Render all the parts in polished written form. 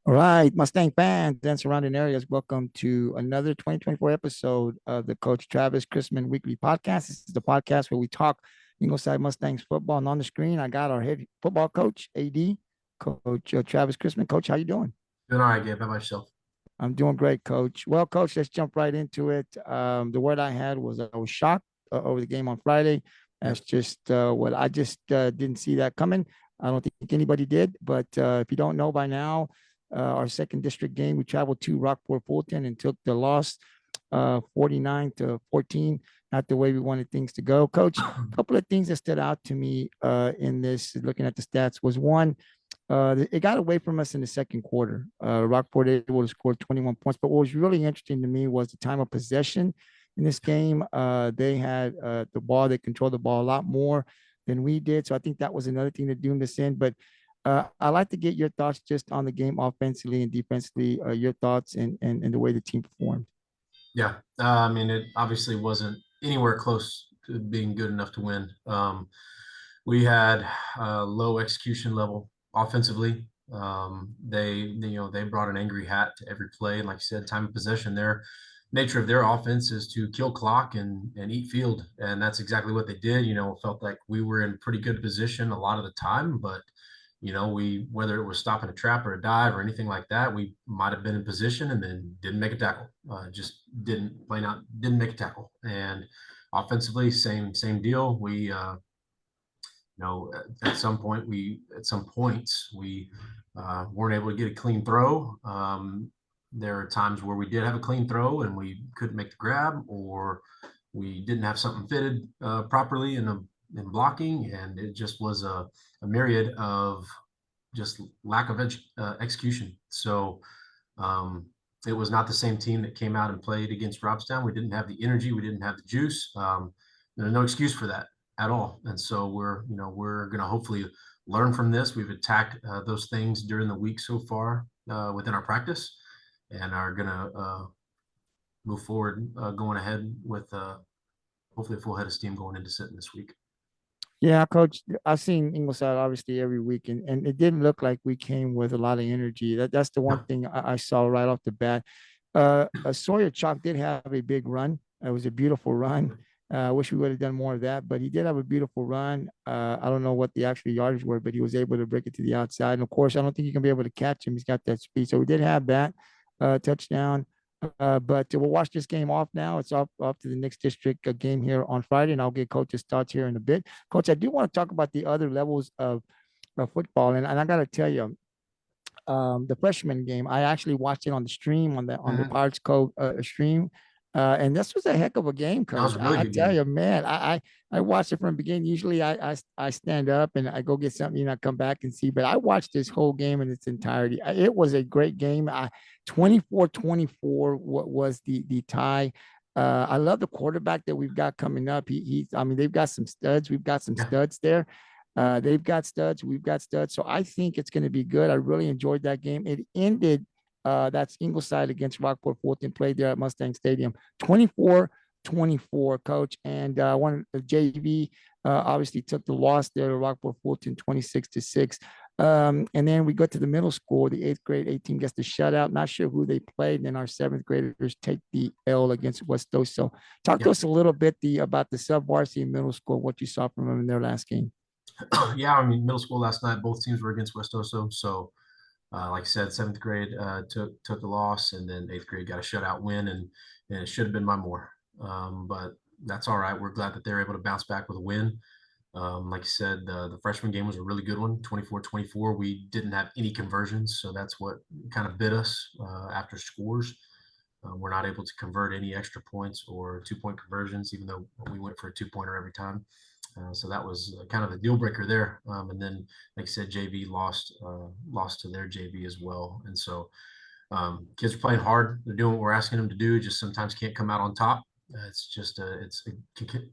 All right, Mustang fans and surrounding areas, welcome to another 2024 episode of the Coach Travis Chrisman Weekly Podcast. This is the podcast where we talk Ingleside Mustangs football. And on the screen, I got our head football coach, AD, Coach Travis Chrisman. Coach, how you doing? Doing all right, Gabe. How about yourself? I'm doing great, Coach. Well, Coach, let's jump right into it. The word I had was I was shocked over the game on Friday. That's Yep. just what I just didn't see that coming. I don't think anybody did. But if you don't know by now, our second district game, we traveled to Rockport-Fulton and took the loss 49-14. Not the way we wanted things to go. Coach, a couple of things that stood out to me in this, looking at the stats, was one, it got away from us in the second quarter. Rockport able to score 21 points. But what was really interesting to me was the time of possession in this game. They had the ball, they controlled the ball a lot more than we did. So I think that was another thing that doomed us in. But I'd like to get your thoughts just on the game offensively and defensively, your thoughts and the way the team performed. Yeah. I mean, it obviously wasn't anywhere close to being good enough to win. We had a low execution level offensively. They brought an angry hat to every play. And like you said, time of possession, their nature of their offense is to kill clock and eat field. And that's exactly what they did. It felt like we were in pretty good position a lot of the time, but we whether it was stopping a trap or a dive or anything like that, we might have been in position and then didn't make a tackle. Just didn't plain out didn't make a tackle. And offensively, same deal. We at some point at some points we weren't able to get a clean throw. There are times where we did have a clean throw and we couldn't make the grab, or we didn't have something fitted properly in blocking, and it just was a myriad of just lack of execution. So it was not the same team that came out and played against Robstown. We didn't have the energy, we didn't have the juice. There's no excuse for that at all. And so we're going to hopefully learn from this. We've attacked those things during the week so far within our practice, and are going to move forward, going ahead with hopefully a full head of steam going into Sinton this week. Yeah, coach, I've seen Ingleside obviously every week, and it didn't look like we came with a lot of energy. That's the one No. thing I saw right off the bat. Sawyer Chalk did have a big run. It was a beautiful run. I wish we would have done more of that, but he did have a beautiful run. I don't know what the actual yardage were, but he was able to break it to the outside. And of course, I don't think you can be able to catch him. He's got that speed. So we did have that touchdown. But we'll watch this game off now. It's off to the next district game here on Friday, and I'll get coach's thoughts here in a bit. Coach, I do want to talk about the other levels of football, and I got to tell you, the freshman game, I actually watched it on the stream on the Mm-hmm. Pirates Code stream. And this was a heck of a game, That was coach. a really I good tell game. you, man, I watched it from the beginning. Usually I stand up and I go get something and I come back and see, but I watched this whole game in its entirety. It was a great game. 24-24 what was the tie. I love the quarterback that we've got coming up. I mean, they've got some studs. We've got some Yeah. studs there. They've got studs. We've got studs. So I think it's going to be good. I really enjoyed that game. It ended, that's Ingleside against Rockport-Fulton, played there at Mustang Stadium, 24-24, coach. And one JV obviously took the loss there to Rockport-Fulton, 26-6. And then we go to the middle school. The eighth grade A team gets the shutout. Not sure who they played. And then our seventh graders take the L against West Oso. Talk to Yeah. us a little bit about the sub varsity middle school, what you saw from them in their last game. Yeah, I mean, middle school last night, both teams were against West Oso. So, like I said, seventh grade took the loss, and then eighth grade got a shutout win, and it should have been by more. But that's all right. We're glad that they're able to bounce back with a win. Like you said, the freshman game was a really good one, 24-24. We didn't have any conversions, so that's what kind of bit us after scores. We're not able to convert any extra points or 2-point conversions, even though we went for a 2-pointer every time. So that was kind of the deal breaker there. And then, like I said, JV lost to their JV as well. And so kids are playing hard. They're doing what we're asking them to do. Just sometimes can't come out on top. It's a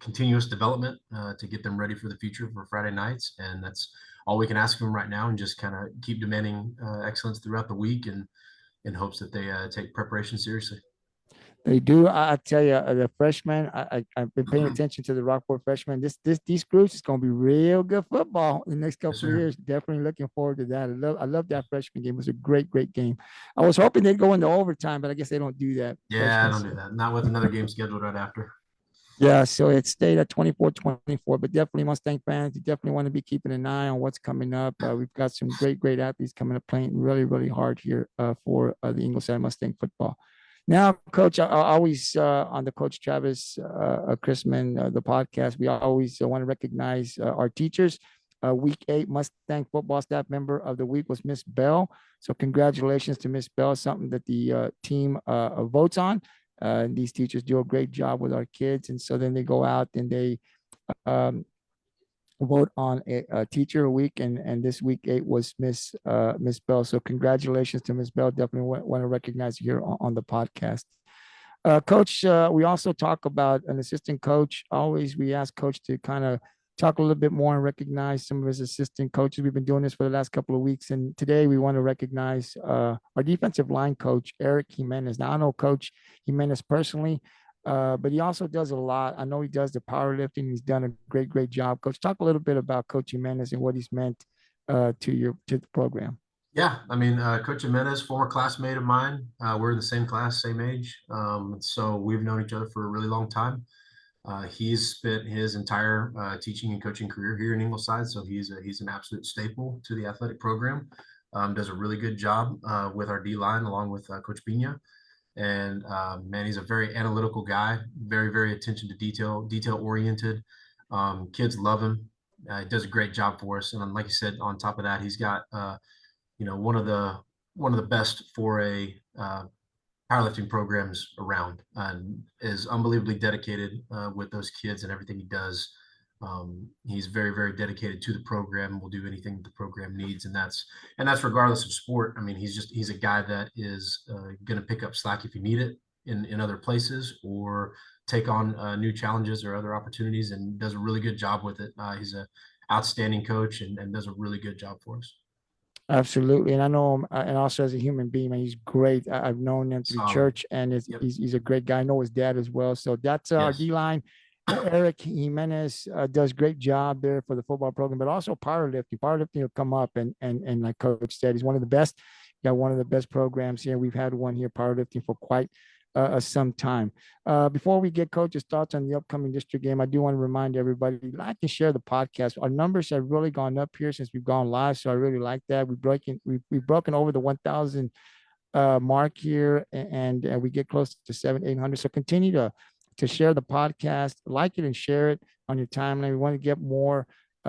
continuous development to get them ready for the future for Friday nights, and that's all we can ask them right now. And just kind of keep demanding excellence throughout the week, and in hopes that they take preparation seriously. They do. I tell you, the freshmen. I've been paying attention to the Rockport freshmen. These groups is going to be real good football in the next Yes, couple of sir. years. Definitely looking forward to that. I love that freshman game. It was a great game. I was hoping they'd go into overtime, but I guess they don't do that. Yeah, I Freshmen. don't do So that. Not with another game scheduled right after. yeah, so it stayed at 24-24, but definitely Mustang fans, you definitely want to be keeping an eye on what's coming up. We've got some great athletes coming up playing really hard here for the Ingleside Mustang football. Now, Coach, I always on the Coach Travis Chrisman, the podcast, we always want to recognize our teachers. Week 8 Mustang football staff member of the week was Miss Bell. So congratulations to Miss Bell, something that the team votes on. And these teachers do a great job with our kids. And so then they go out and they um, vote on a teacher a week. And this week 8 was Miss Bell. So congratulations to Miss Bell. Definitely want to recognize you here on the podcast. Coach, we also talk about an assistant coach. Always we ask Coach to kind of talk a little bit more and recognize some of his assistant coaches. We've been doing this for the last couple of weeks. And today we want to recognize our defensive line coach, Eric Jimenez. Now, I know Coach Jimenez personally, but he also does a lot. I know he does the powerlifting. He's done a great job. Coach, talk a little bit about Coach Jimenez and what he's meant to the program. Yeah, I mean, Coach Jimenez, former classmate of mine. We're in the same class, same age. So we've known each other for a really long time. He's spent his entire teaching and coaching career here in Ingleside, so he's an absolute staple to the athletic program. Does a really good job with our D line along with Coach Pina. And man, he's a very analytical guy, very attention to detail oriented. Kids love him. He does a great job for us. And like you said, on top of that, he's got one of the best for a powerlifting programs around, and is unbelievably dedicated with those kids and everything he does. He's very dedicated to the program. Will do anything the program needs, and that's regardless of sport. I mean, he's a guy that is going to pick up slack if you need it in other places, or take on new challenges or other opportunities, and does a really good job with it. He's a outstanding coach and does a really good job for us. Absolutely, and I know him, and also as a human being, man, he's great. I've known him through Solid. church, and Yep. he's a great guy. I know his dad as well. So that's our Yes. D line. Eric Jimenez does great job there for the football program, but also powerlifting. Powerlifting will come up, and like Coach said, he's one of the best. Got one of the best programs here. We've had one here powerlifting for quite some time. Before we get Coach's thoughts on the upcoming district game, I do want to remind everybody, like and share the podcast. Our numbers have really gone up here since we've gone live, so I really like that. We've broken over the 1,000 mark here, and we get close to 800. So continue to share the podcast, like it and share it on your timeline. We want to get more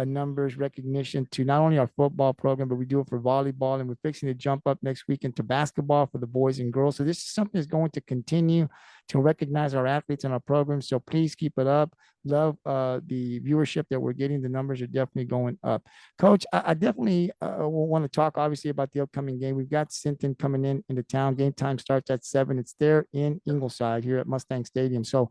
numbers recognition to not only our football program, but we do it for volleyball, and we're fixing to jump up next week into basketball for the boys and girls. So this is something that's going to continue to recognize our athletes and our programs. So please keep it up. Love the viewership that we're getting. The numbers are definitely going up. Coach, I definitely want to talk obviously about the upcoming game. We've got Sinton coming into town. Game time starts at 7. It's there in Ingleside here at Mustang Stadium. So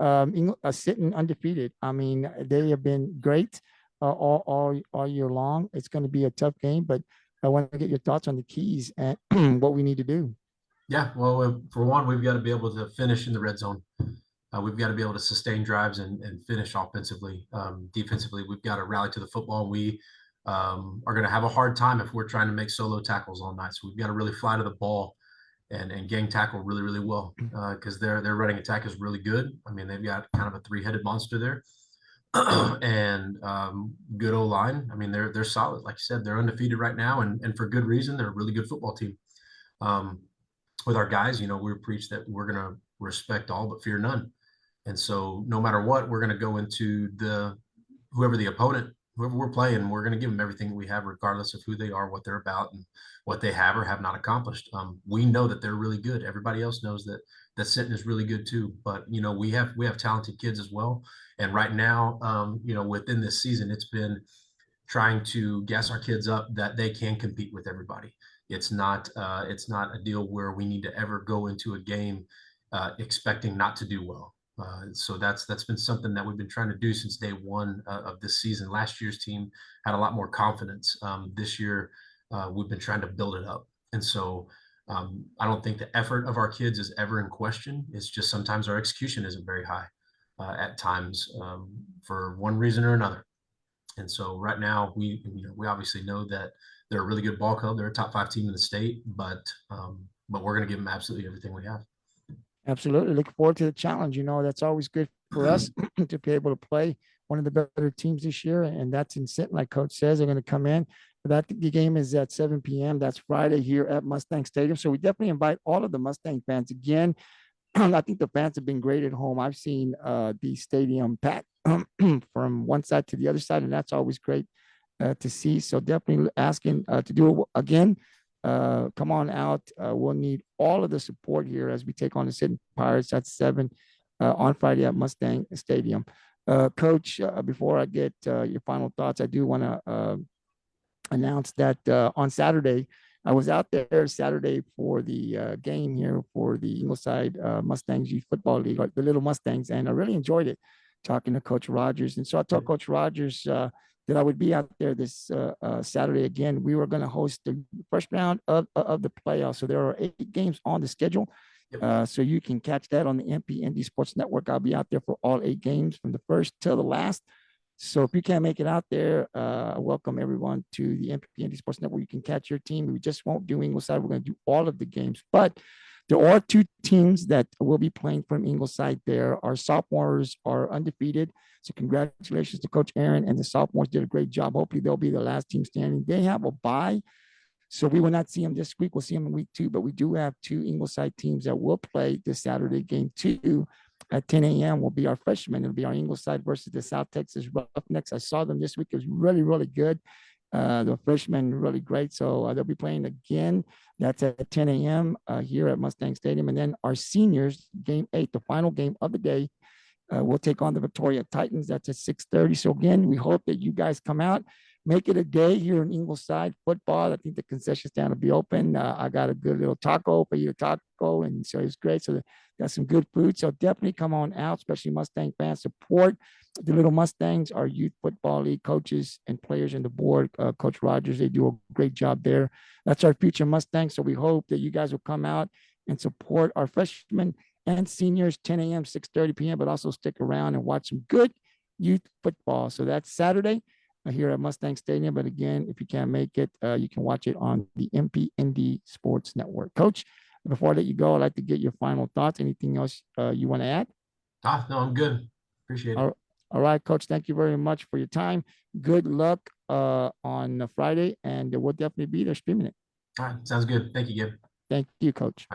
Sinton undefeated. I mean, they have been great all year long. It's going to be a tough game, but I want to get your thoughts on the keys and what we need to do. Yeah, well, for one, we've got to be able to finish in the red zone. We've got to be able to sustain drives and finish offensively. Defensively, we've got to rally to the football. We are going to have a hard time if we're trying to make solo tackles all night. So we've got to really fly to the ball and gang tackle really well, because their running attack is really good. I mean, they've got kind of a three-headed monster there. And good O line. I mean, they're solid. Like you said, they're undefeated right now, and for good reason. They're a really good football team. With our guys, we preach that we're gonna respect all but fear none. And so no matter what, we're gonna go into whoever the opponent, whoever we're playing, we're gonna give them everything we have, regardless of who they are, what they're about, and what they have or have not accomplished. We know that they're really good. Everybody else knows that Sinton is really good too. But we have talented kids as well. And right now, within this season, it's been trying to gas our kids up that they can compete with everybody. It's not a deal where we need to ever go into a game expecting not to do well. So that's been something that we've been trying to do since day one of this season. Last year's team had a lot more confidence. This year, we've been trying to build it up. And so I don't think the effort of our kids is ever in question. It's just sometimes our execution isn't very high at times for one reason or another. And so right now we obviously know that they're a really good ball club. They're a top 5 team in the state, but we're going to give them absolutely everything we have. Absolutely. Looking forward to the challenge. That's always good for us to be able to play one of the better teams this year. And that's in Sinton, like Coach says, they're going to come in. The game is at 7 p.m. That's Friday here at Mustang Stadium. So we definitely invite all of the Mustang fans again. I think the fans have been great at home. I've seen the stadium packed from one side to the other side, and that's always great to see. So definitely asking to do it again. Come on out. We'll need all of the support here as we take on the Sinton Pirates at 7 on Friday at Mustang Stadium. Coach, before I get your final thoughts, I do want to announce that on Saturday, I was out there Saturday for the game here for the Ingleside Mustangs Youth Football League, the Little Mustangs, and I really enjoyed it talking to Coach Rogers. And so I told Coach Rogers that I would be out there this Saturday again. We were going to host the first round of the playoffs. So there are 8 games on the schedule. So you can catch that on the MPND Sports Network. I'll be out there for all 8 games from the first till the last. So if you can't make it out there, welcome everyone to the MPND Sports Network. You can catch your team. We just won't do Ingleside. We're going to do all of the games. But there are 2 teams that will be playing from Ingleside there. Our sophomores are undefeated. So congratulations to Coach Aaron, and the sophomores did a great job. Hopefully they'll be the last team standing. They have a bye, so we will not see them this week. We'll see them in week 2, but we do have 2 Ingleside teams that will play this Saturday. Game 2 at 10 a.m. will be our freshmen. It'll be our Ingleside versus the South Texas Roughnecks. I saw them this week. It was really, really good. The freshmen really great. So they'll be playing again. That's at 10 a.m. Here at Mustang Stadium. And then our seniors, game 8, the final game of the day, we'll take on the Victoria Titans. That's at 6:30. So again, we hope that you guys come out. Make it a day here in Ingleside football. I think the concession stand will be open. I got a good little taco for you to taco, and so it's great. So got some good food. So definitely come on out, especially Mustang fans. Support the Little Mustangs, our youth football league coaches and players and the board. Coach Rogers, they do a great job there. That's our future Mustangs. So we hope that you guys will come out and support our freshmen and seniors, 10 a.m., 6:30 p.m., but also stick around and watch some good youth football. So that's Saturday here at Mustang Stadium. But again, if you can't make it, you can watch it on the MPND Sports Network. Coach, before I let you go, I'd like to get your final thoughts. Anything else you want to add? No, I'm good. Appreciate it. All right, Coach. Thank you very much for your time. Good luck on Friday, and we'll definitely be there streaming it. All right. Sounds good. Thank you, Gib. Thank you, Coach.